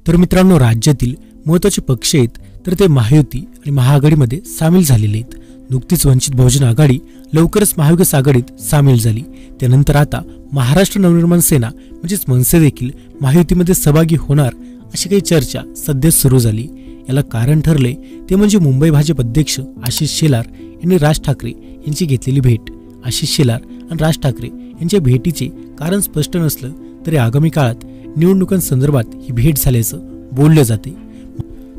तर मित्रांनो, राज्यातील महत्त्वाचे पक्ष आहेत तर ते महायुती आणि महाआघाडीमध्ये सामील झालेले आहेत। नुकतीच वंचित बहुजन आघाडी लवकरच महाविकास आघाडीत सामील झाली। त्यानंतर आता महाराष्ट्र नवनिर्माण सेना म्हणजेच मनसे देखील महायुतीमध्ये सहभागी होणार अशी काही चर्चा सध्या सुरू झाली। याला कारण ठरले ते म्हणजे मुंबई भाजप अध्यक्ष आशिष शेलार यांनी राज ठाकरे यांची घेतलेली भेट। आशिष शेलार आणि राज ठाकरे यांच्या भेटीचे कारण स्पष्ट नसलं तरी आगामी काळात निवडणुकांसंदर्भात ही भेट झाल्याचं बोलले जाते।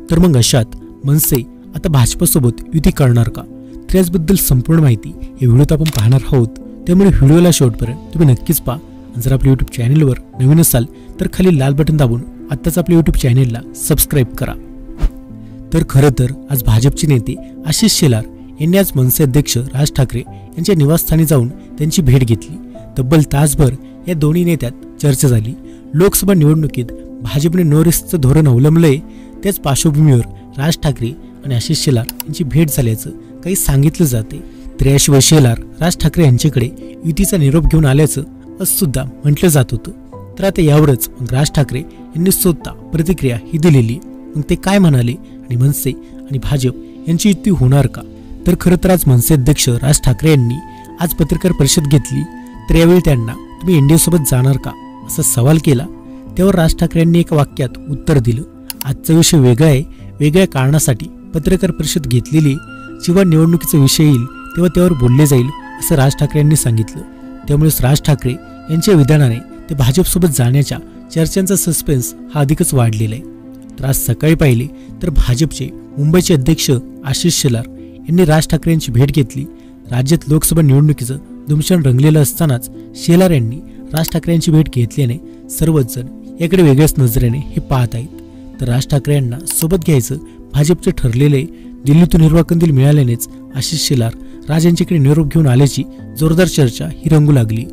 तर मग अशात मनसे आता भाजपसोबत युती करणार का? तर याबद्दल संपूर्ण माहिती या व्हिडिओत आपण पाहणार आहोत, त्यामुळे व्हिडिओला शेवटपर्यंत तुम्ही नक्कीच पहा। आणि जर आपल्या YouTube चॅनलवर नवीन असाल तर खाली लाल बटन दाबून आत्ताच आपल्या YouTube चॅनलला सबस्क्राईब करा। तर खरं तर आज भाजपचे नेते आशिष शेलार यांनी आज मनसे अध्यक्ष राज ठाकरे यांच्या निवासस्थानी जाऊन त्यांची भेट घेतली। तब्बल तासभर या दोन्ही नेत्यात चर्चा झाली। लोकसभा निवडणुकीत भाजपने नो रिस्कचं धोरण अवलंबलंय, त्याच पार्श्वभूमीवर राज ठाकरे आणि आशिष शेलार यांची भेट झाल्याचं काही सांगितलं जाते। तर याशिवाय शेलार राज ठाकरे यांच्याकडे युतीचा निरोप घेऊन आल्याचं असं सुद्धा म्हटलं जात होतं। तर आता यावरच मग राज ठाकरे यांनी स्वतः प्रतिक्रिया ही दिलेली। मग ते काय म्हणाले आणि मनसे आणि भाजप यांची युती होणार का? तर खरं तर आज मनसे अध्यक्ष राज ठाकरे यांनी आज पत्रकार परिषद घेतली। तर यावेळी त्यांना तुम्ही एनडीए सोबत जाणार का असा सवाल केला। त्यावर राज ठाकरे यांनी एका वाक्यात उत्तर दिलं, आजचा विषय वेगळा आहे, वेगळ्या कारणासाठी पत्रकार परिषद घेतलेली, जेव्हा निवडणुकीचा विषय येईल तेव्हा त्यावर बोलले जाईल असं राज ठाकरे यांनी सांगितलं। त्यामुळेच राज ठाकरे यांच्या विधानाने ते भाजपसोबत जाण्याच्या चर्चांचा सस्पेन्स हा अधिकच वाढलेला आहे। तर आज सकाळी पाहिले तर भाजपचे मुंबईचे अध्यक्ष आशिष शेलार यांनी राज ठाकरे यांची भेट घेतली। राज्यात लोकसभा निवडणुकीचं धुमशान रंगलेलं असतानाच शेलार यांनी राज ठाकरे यांची भेट घेतल्याने सर्वच जण याकडे वेगळ्याच नजरेने हे पाहत आहेत। तर राज ठाकरे यांना सोबत घ्यायचं भाजपचे ठरलेले दिल्लीतून हिरवा कंदील मिळाल्यानेच आशिष शेलार राज यांच्याकडे निरोप घेऊन आल्याची जोरदार चर्चा ही रंगू लागली।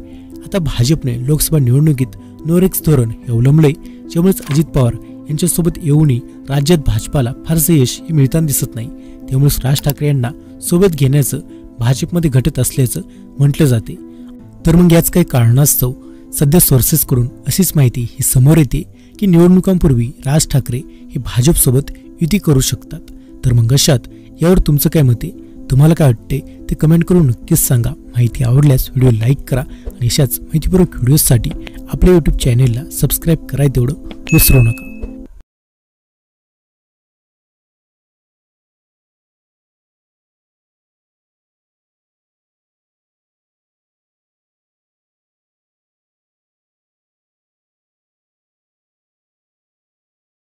आता भाजपने लोकसभा निवडणुकीत नो रिस्क धोरण हे अवलंबले, ज्यामुळेच अजित पवार यांच्यासोबत येऊनही राज्यात भाजपाला फारसं यश हे मिळताना दिसत नाही। त्यामुळेच राज ठाकरे यांना सोबत घेण्याचं भाजपमध्ये घटत असल्याचं म्हटलं जाते। तर मग याच काही कारणास्तव सध्या सोर्सेसकडून अशीच माहिती ही समोर येते की निवडणुकांपूर्वी राज ठाकरे हे भाजपसोबत युती करू शकतात। तर मग अशात यावर तुमचं काय मत आहे, तुम्हाला काय वाटते ते कमेंट करून नक्कीच सांगा। माहिती आवडल्यास व्हिडिओ लाईक करा आणि अशाच माहितीपूर्वक व्हिडिओसाठी आपल्या YouTube चॅनलला सबस्क्राईब करायला तेवढं विसरू नका।